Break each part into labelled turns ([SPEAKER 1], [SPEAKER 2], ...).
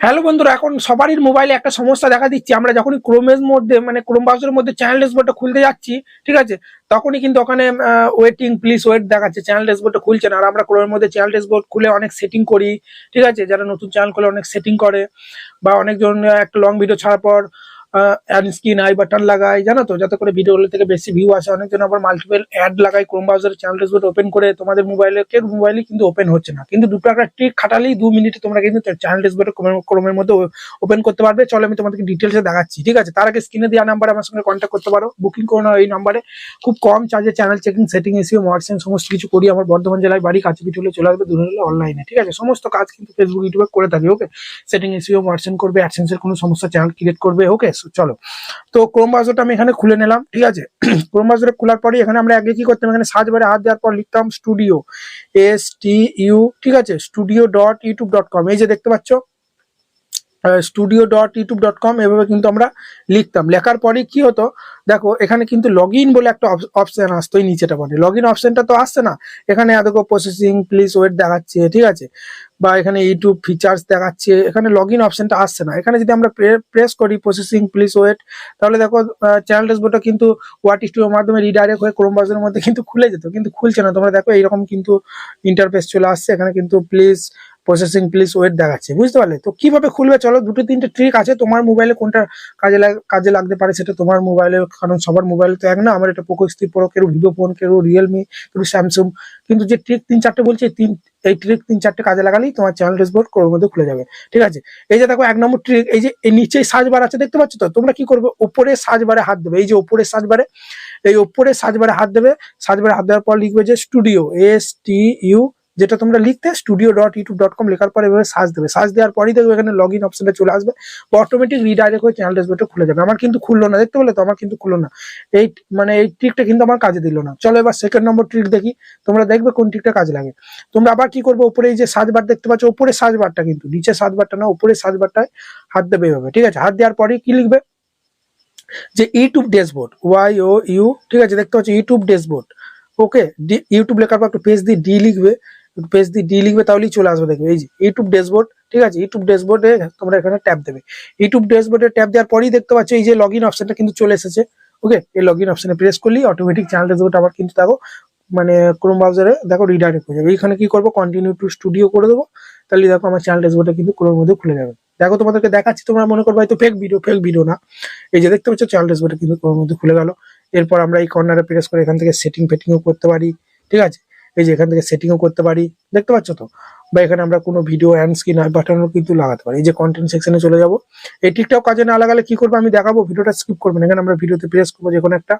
[SPEAKER 1] Hello বন্ধুরা, এখন সবারই মোবাইলে একটা সমস্যা দেখা দিচ্ছে। আমরা যখনই ক্রোমের মধ্যে মানে ক্রোম ব্রাউজারের মধ্যে চ্যানেল ড্যাশবোর্ডটা খুলতে যাচ্ছি, ঠিক আছে, তখনই কিন্তু ওখানে ওয়েটিং প্লিজ ওয়েট দেখাচ্ছে, চ্যানেল ড্যাশবোর্ডটা খুলছে না। আর আমরা ক্রোমের মধ্যে চ্যানেল ড্যাশবোর্ড খুলে অনেক সেটিং করি, ঠিক আছে, যারা নতুন চ্যানেল খুলে অনেক সেটিং করে, বা অনেকজন একটা লং ভিডিও ছাড়ার পর অ্যাড স্ক্রিন আই বাটন লাগায়, জানো তো, যাতে করে ভিডিওগুলো থেকে বেশি ভিউ আসে। অনেকজন আবার মাল্টিপল অ্যাড লাগায় ক্রোম ব্রাউজারের চ্যানেল ড্যাশবোর্ড ওপেন করে। তোমাদের মোবাইলে কিন্তু ওপেন হচ্ছে না, কিন্তু দুটো একটা ট্রিক খাটালেই 2 মিনিটে তোমরা কিন্তু চ্যানেল ড্যাশবোর্ড ক্রোমের মধ্যে ওপেন করতে পারবে। চলো আমি তোমাদেরকে ডিটেলসে দেখাচ্ছি, ঠিক আছে। তার আগে স্ক্রিনে দেওয়া নাম্বারে আমার সঙ্গে কন্ট্যাক্ট করতে পারো, বুকিং করে নাও এই নাম্বারে। খুব কম চার্জে channel checking, setting, SEO, moderation সমস্ত কিছু করি। আমার বর্ধমান জেলায় বাড়ি, কাছে পিছু হলে চলে আসবে, দূরে হলে অনলাইনে, ঠিক আছে। সমস্ত কাজ কিন্তু ফেসবুক, ইউটিউবে করে থাকি, ওকে। সেটিং, এসইও, মডারেশন করবে, অ্যাডসেন্সের কোনো সমস্যা, চ্যানেল ক্রিয়েট করবে, ওকে। চলো, তো ক্রোম ব্রাউজারটা আমি এখানে খুলে নিলাম, ঠিক আছে। ক্রোম ব্রাউজারে খোলার পরে এখানে আমরা আগে কি করতাম, এখানে সার্চ বারে হাত দেওয়ার পর লিখতাম স্টুডিও, STU, ঠিক আছে, studio.youtube.com। এই যে দেখতে পাচ্ছ, studio.youtube.com, এভাবে কিন্তু আমরা লিখতাম। লেখার পরে কি হতো দেখো, এখানে কিন্তু লগ ইন বলে একটা অপশন আসতো, এই নিচেটা বলে লগ ইন অপশনটা তো আসছে না। এখানে দেখো প্রসেসিং প্লিজ ওয়েট দেখাচ্ছে, ঠিক আছে, বা এখানে ইউটিউব ফিচার্স দেখাচ্ছে। এখানে লগ ইন অপশনটা আসছে না। এখানে যদি আমরা প্রেস করি প্রসেসিং প্লিজ ওয়েট, তাহলে দেখো চ্যানেল ড্যাশবোর্ডটা কিন্তু ওয়াট স্টুডিওর মাধ্যমে রিডাইরেক্ট হয়ে ক্রোম ব্রাউজারের মধ্যে কিন্তু খুলে যেত, কিন্তু খুলছে না। তোমরা দেখো এইরকম কিন্তু ইন্টারফেস চলে আসছে। এখানে কিন্তু প্লিজ প্রসেসিং প্লিজ ওয়েট দেখাচ্ছে, বুঝতে পারলে? তো কিভাবে খুলবে চলো, দুটো তিনটে ট্রিক আছে। তোমার মোবাইলে কোনটা কাজে লাগতে পারে সেটা তোমার মোবাইলে, কারণ সবার মোবাইল তো এক না। আমার এটা পোকো X3 Pro, কেউ ভিভো ফোন, কেউ রিয়েলমি, কেউ স্যামসুং। কিন্তু যে ট্রিক 3-4টে বলছি, এই ট্রিক 3-4টে কাজে লাগালেই তোমার চ্যানেল ড্যাশবোর্ড ক্রোমের মধ্যে খুলে যাবে, ঠিক আছে। এই যে দেখো 1 নম্বর ট্রিক, এই যে এই নিচে সার্চ বার আছে, দেখতে পাচ্ছ তো? তোমরা কি করবে, উপরে সার্চ বারে হাত দেবে, এই যে উপরে সার্চ বারে, এই উপরে সার্চ বারে হাত দেবে। সার্চ বারে হাত দেওয়ার পর লিখবে যে স্টুডিও, STU, যেটা তোমরা লিখতে studio.youtube.com লেখার পর এভাবে সার্চ দেবে। সার্চ দেওয়ার পরই দেখবে এখানে লগ ইন অপশনটা চলে আসবে, অটোমেটিক রিডাইরেক্ট হয়ে চ্যানেল ড্যাশবোর্ডটা খুলে যাবে। আমার কিন্তু খুললো না, দেখতে পেলে তো? আমার কিন্তু খুললো না। এই এই ট্রিকটা কিন্তু আমার কাজে দিল না। চলো এবার সেকেন্ড নম্বর ট্রিক দেখি, তোমরা দেখবে কোন ট্রিকটা কাজে লাগে। তোমরা আবার কি করবে, উপরে এই যে সার্চ বার দেখতে পাচ্ছ, উপরে সার্চ বারটা, কিন্তু নিচে সার্চ বারটা না, উপরে সার্চ বারটায় হাত দেবে এভাবে, ঠিক আছে। হাত দেওয়ার পরে কি লিখবে, যে ইউটিউব ড্যাশবোর্ড, YOU, ঠিক আছে, দেখতে পাচ্ছ ইউটিউব ড্যাশবোর্ড, ওকে। ইউটিউব লেখার পর একটু পেজ দিয়ে ডি লিখবে, তাহলেই চলে আসবে। দেখবে এই যে ইউটিউব ড্যাশবোর্ড, ঠিক আছে। ইউটিউব ড্যাশবোর্ডে তোমরা এখানে ট্যাপ দেবে। ইউটিউব ড্যাশবোর্ডে ট্যাপ দেওয়ার পরেই দেখতে পাচ্ছ এই যে লগ ইন অপশনটা কিন্তু চলে এসেছে, ওকে। এই লগ ইন অপশনে প্রেস করলেই অটোমেটিক চ্যানেল ড্যাশবোর্ড আবার কিন্তু দেখো মানে ক্রোম ব্রাউজারে দেখো রিডাইরেক্ট হয়ে যাবে। এইখানে কি করবো, কন্টিনিউ টু স্টুডিও করে দেবো, তাহলে দেখো আমার চ্যানেল ড্যাশবোর্ডটা কিন্তু ক্রোমের মধ্যে খুলে যাবে। দেখো তোমাদেরকে দেখাচ্ছি, তোমরা মনে করবে হয়তো ফেক ভিডিও না। এই যে দেখতে পাচ্ছ চ্যানেল ড্যাশবোর্ডটা কিন্তু ক্রোমের মধ্যে খুলে গেল। এরপর আমরা এই কর্নারে প্রেস করে এখান থেকে ফেটিংও করতে পারি, ঠিক আছে। এই যে এখান থেকে সেটিংও করতে পারি, দেখতে পাচ্ছ তো? বা এখানে আমরা কোনো ভিডিও অ্যান্ড স্ক্রিন বাটনও কিন্তু লাগাতে পারি। এই যে কন্টেন্ট সেকশনে চলে যাব। এই ট্রিকটাও কাজে না লাগালে কি করবো আমি দেখাবো, ভিডিওটা স্কিপ করবেন। এখানে আমরা ভিডিওতে প্রেস করবো যে কোনো একটা,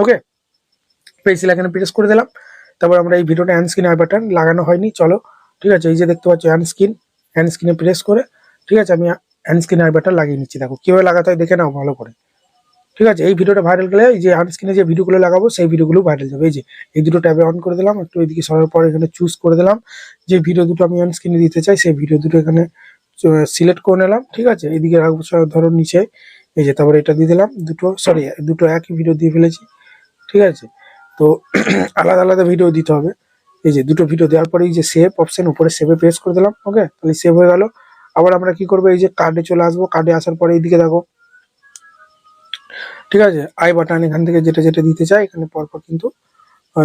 [SPEAKER 1] ওকে। পেন্সিল এখানে প্রেস করে দিলাম। তারপর আমরা এই ভিডিওটা অ্যান্ড স্ক্রিন বাটন লাগানো হয়নি, চলো, ঠিক আছে। এই যে দেখতে পাচ্ছ অ্যান্ড স্ক্রিনে প্রেস করে, ঠিক আছে, আমি অ্যান্ড স্ক্রিন বাটন লাগিয়ে নিচ্ছি। দেখো কিভাবে লাগাতে হয় দেখে নাও ভালো করে, ঠিক আছে। এই ভিডিওটা ভাইরাল গেলে এই যে আনস্ক্রিনে যে ভিডিওগুলো লাগাবো সেই ভিডিওগুলো ভাইরাল যাবে। এই যে এই দুটো ট্যাবে অন করে দিলাম, একটু এদিকে সরার পর এখানে চুজ করে দিলাম যে ভিডিও দুটো আমি আনস্ক্রিনে দিতে চাই, সেই ভিডিও দুটো এখানে সিলেক্ট করে নিলাম, ঠিক আছে। এইদিকে রাখবো ধরো নিচে, এই যে, তারপরে এটা দিয়ে দিলাম। দুটো একই ভিডিও দিয়ে ফেলেছি, ঠিক আছে। তো আলাদা আলাদা ভিডিও দিতে হবে। এই যে দুটো ভিডিও দেওয়ার পরে এই যে সেভ অপশন, উপরে সেভে প্রেস করে দিলাম, ওকে। তাহলে সেভ হয়ে গেল। আবার আমরা কি করবো, এই যে কার্ডে চলে আসবো। কার্ডে আসার পরে এইদিকে দেখো, ঠিক আছে, আই বাটন এখান থেকে যেটা যেটা দিতে চাই এখানে পরপর কিন্তু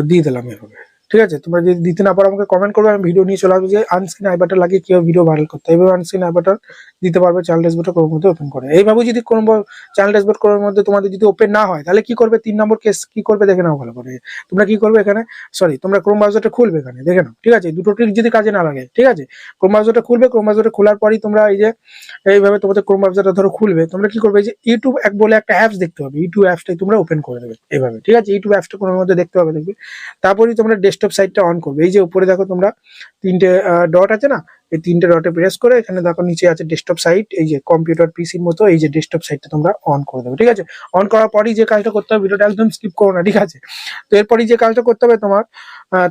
[SPEAKER 1] দিয়ে দিলাম এভাবে, ঠিক আছে। তোমরা যদি দিতে না পারো আমাকে কমেন্ট করবে, আমি ভিডিও নিয়ে চলে আসবো যে আনস্ক্রিন আই বাটন লাগিয়ে কিভাবে ভিডিও ভাইরাল করতে হয়। এইভাবে আনস্ক্রিন আই বাটন দিতে পারবে চ্যানেল ড্যাশবোর্ডটা ক্রোমের মধ্যে ওপেন করে। এইভাবে যদি কোনো চ্যানেল ড্যাশবোর্ড ক্রোমের মধ্যে তোমাদের যদি ওপেন না হয়, তাহলে কি করবে, 3 নম্বর কেস কি করবে দেখে নাও ভালো করে। তোমরা কি করবে এখানে, তোমরা ক্রোম ব্রাউজারটা খুলবে, এখানে দেখে নাও, ঠিক আছে। দুটো ট্রিক যদি কাজে না লাগে, ঠিক আছে, ক্রোম ব্রাউজারটা খুলবে। ক্রোম ব্রাউজারটা খোলার পরই তোমরা এই যে এইভাবে তোমাদের ক্রোম ব্রাউজারটা ধরো খুলবে, তোমরা কি করবে, যে ইউটিউব বলে একটা অ্যাপস দেখতে পাবে, ইউটিউব অ্যাপসটাই তোমরা ওপেন করে দেবে এইভাবে, ঠিক আছে। ইউটিউব অ্যাপসটা ক্রোমের মধ্যে দেখতে পাবে, দেখবে। তারপরেই তোমরা ডেস্কটপ সাইটটা অন করবে। এই যে উপরে দেখো তোমরা 3টে ডট আছে না, এই 3টে ডটে প্রেস করে এখানে দেখো নিচে আছে ডেস্কটপ সাইট, এই যে কম্পিউটার পিসির মতো এই যে ডেস্কটপ সাইটটা তোমরা অন করে দেবে, ঠিক আছে। অন করার পরই যে কাজটা করতে হবে, ভিডিওটা একদম স্কিপ করো না, ঠিক আছে। তো এরপরই যে কাজটা করতে হবে,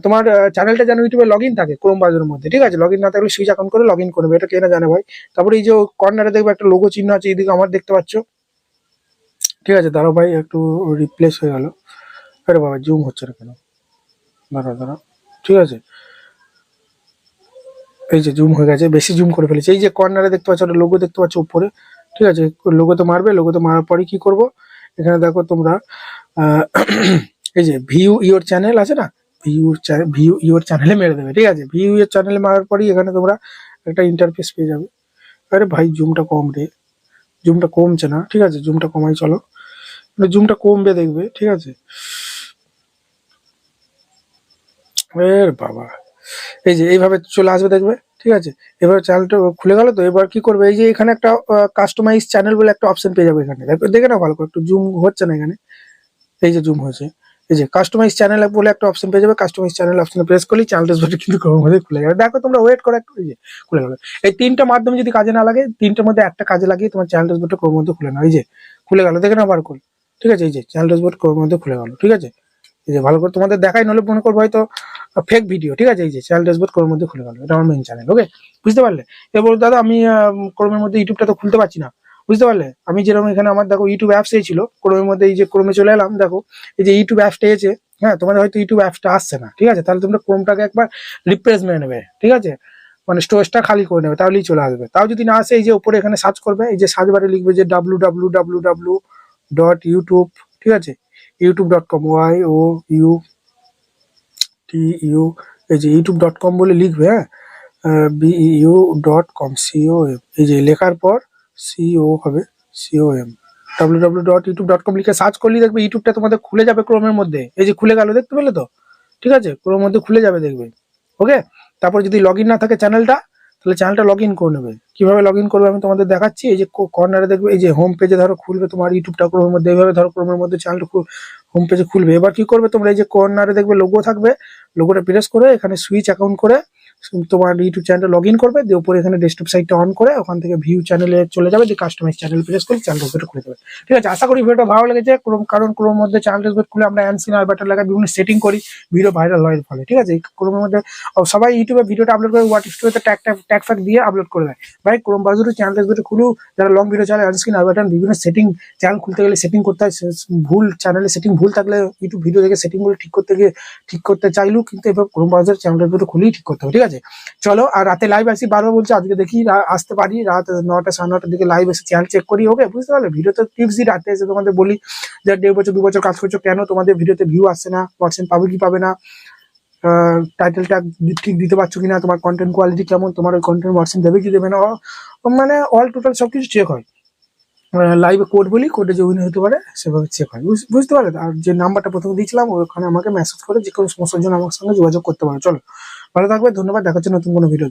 [SPEAKER 1] তোমার চ্যানেলটা যেন ইউটিউবে লগ ইন থাকে ক্রোম ব্রাউজারের মধ্যে, ঠিক আছে। লগ ইন না থাকলে সুইচ অন করে লগ ইন করবে, এটা কে না জানে ভাই। তারপরে এই যে কর্নারে দেখবে একটা লোগো চিহ্ন আছে, এইদিকে আমার দেখতে পাচ্ছ, ঠিক আছে। দাঁড়াও ভাই, একটু রিপ্লেস হয়ে গেল। আরে বাবা, জুম হচ্ছে না কেন, দাঁড়াও, ঠিক আছে। এই যে জুম হয়ে গেছে, বেশি জুম করে ফেলেছে। এই যে কর্নারে দেখতে পাচ্ছ একটা লোগো দেখতে পাচ্ছ উপরে, ঠিক আছে? লোগোতে মারবে, লোগোতে মারার পরে কি করব, এখানে দেখো তোমরা এই যে ভিউ ইওর চ্যানেল আছে না, ভিউ ইওর চ্যানেলে মেরে দেবে, ঠিক আছে? ভিউ ইওর চ্যানেলে মারার পরেই এখানে তোমরা একটা ইন্টারফেস পেয়ে যাবে। আরে ভাই জুমটা কম রে, জুমটা কমছে না, ঠিক আছে? জুমটা কমাই চলো, জুমটা কমবে দেখবে, ঠিক আছে? এর বাবা, এই যে এইভাবে চলে আসবে দেখবে, ঠিক আছে? এবার চ্যানেলটা খুলে গেল। তো এবার কি করবে, এই যে এখানে একটা কাস্টমাইজ চ্যানেল বলে একটা অপশন পেয়ে যাবে এখানে, দেখে না ভালো করে, একটু জুম হচ্ছে না এখানে, এই যে জুম হয়েছে। এই যে কাস্টমাইজ চ্যানেল বলে একটা অপশন পেয়ে যাবে, কাস্টমাইজ চ্যানেল অপশনে প্রেস করলেই চ্যানেল ড্যাশবোর্ডে কিন্তু ক্রমের মধ্যে খুলে যাবে। দেখো তোমরা ওয়েট করো একটু, এই যে খুলে গেল। এই তিনটা মাধ্যমে যদি কাজে না লাগে, তিনটার মধ্যে একটা কাজে লাগিয়ে তোমার চ্যানেল ড্যাশবোর্ডটা ক্রমের মধ্যে খুলে নাও। এই যে খুলে গেল, দেখে না বার করে, ঠিক আছে? এই যে চ্যানেল ড্যাশবোর্ড ক্রমের মধ্যে খুলে গেল, ঠিক আছে? এই যে ভালো করে তোমাদের দেখাই, নলে মনে করবো হয়তো ফেক ভিডিও, ঠিক আছে? এই যে চ্যানেল ড্যাশবোর্ড ক্রোমের মধ্যে খুলে গেল, এটা আমার মেইন চ্যানেল, ওকে? বুঝতে পারলে? এবার দাদা আমি ক্রোমের মধ্যে ইউটিউবটা তো খুলতে পারছি না, বুঝতে পারলে? আমি যেরকম এখানে আমার দেখো ইউটিউব অ্যাপস ছিল ক্রোমের মধ্যে, এই যে ক্রোমে চলে এলাম, দেখো এই যে ইউটিউব অ্যাপসটা এসেছে। হ্যাঁ, তোমাদের হয়তো ইউটিউব অ্যাপসটা আসছে না, ঠিক আছে? তাহলে তোমরা ক্রোমটাকে একবার রিপ্লেস মেরে নেবে, ঠিক আছে? মানে স্টোরেজটা খালি করে নেবে, তাহলেই চলে আসবে। তাও যদি না আসে, এই যে উপরে এখানে সার্চ করবে, এই যে সার্চ বারে লিখবে যে www.youtube, ঠিক আছে? youtube.com, YOUTU, এই যে youtube.com বলে লিখবে, হ্যাঁ, BEU.com, এই যে লেখার পর CO হবে, COM, www.youtube.com লিখে সার্চ করলেই দেখবে ইউটিউবটা তোমাদের খুলে যাবে ক্রোমের মধ্যে। এই যে খুলে গেল, দেখতে পেলে তো? ঠিক আছে, ক্রোমের মধ্যে খুলে যাবে দেখবে, ওকে? তারপর যদি লগ ইন না থাকে চ্যানেলটা, তাহলে চ্যানেলটা লগ ইন করে নেবে। কিভাবে লগ ইন করবে আমি তোমাদের দেখাচ্ছি। এই যে কর্নারে দেখবে, এই যে হোম পেজে ধরো খুলবে তোমার ইউটিউবটা ক্রোমের মধ্যে, এইভাবে ধরো ক্রোমের মধ্যে চ্যানেলটা হোম পেজে খুলবে। এবার কি করবে তোমরা, এই যে কর্নারে দেখবে লোগো থাকবে, লোগোটা প্রেস করে এখানে সুইচ অ্যাকাউন্ট করে তোমার ইউটিউব চ্যানেলটা লগ ইন করবে, দিয়ে উপরে এখানে ডেস্কটপ সাইটটা অন করে ওখান থেকে ভিউ চ্যানেলে চলে যাবে, দিয়ে কাস্টমাইজ চ্যানেল প্রেস করে চ্যানেলটা খুলে দেবে, ঠিক আছে? আশা করি ভিডিওটা ভালো লেগেছে। কারণ ক্রোমের মধ্যে চ্যানেল ড্যাশবোর্ড খুলে আমরা অ্যানসিন আর বাটন লাগাই বিভিন্ন সেটিং করি, ভিডিও ভাইরাল হয় ফলে, ঠিক আছে? এই ক্রোমের মধ্যে সবাই ইউটিউবে ভিডিওটা আপলোড করে হোয়াট স্টোরিতে ট্যাগ ফ্যাগ দিয়ে আপলোড করে দেয়। ভাই ক্রোম ব্রাউজারে চ্যানেল ড্যাশবোর্ড খুলু, যারা লং ভিডিও চালায় অ্যানসিন আর বাটন বিভিন্ন সেটিং, চ্যানেল খুলতে গেলে সেটিং করতে হয়, ভুল চ্যানেলে সেটিং ভুল থাকলে ইউটিউব ভিডিও দেখে সেটিংগুলো ঠিক করতে চাইলেও কিন্তু এবার ক্রোম ব্রাউজার চ্যানেল ড্যাশবোর্ড খুলেই ঠিক করতে হবে, ঠিক আছে? চলো, আর রাতে লাইভ আসি, বারবার বলছি, আজকে দেখি আসতে পারি রাত 9টা 9:30 দিকে লাইভ এসে চ্যানেল চেক করি, ওকে? বুঝতে পারলে? ভিডিওতে টিপস দিই, রাতে এসে তোমাদের বলি যে 1.5 বছর 2 বছর কাজ করছো, কেন তোমাদের ভিডিওতে ভিউ আসছে না, পার্সেন্ট পাবে কি পাবে না, টাইটেলটা ঠিক দিতে পারছো কিনা, তোমার কন্টেন্ট কোয়ালিটি কেমন, তোমার ওই কন্টেন্ট পার্সেন্ট দেবে কি দেবে না, মানে অল টোটাল সবকিছু চেক হয়। লাইভে কোড বলি, কোডে যে উইন হতে পারে সেভাবে চেক হয়, বুঝতে পারলে? আর যে নাম্বারটা প্রথমে দিয়েছিলাম ওখানে আমাকে মেসেজ করে যে কোনো সমস্যার জন্য আমার সঙ্গে যোগাযোগ করতে পারো। চলো, ভালো থাকবে, ধন্যবাদ, দেখা হচ্ছে নতুন কোনো ভিডিও।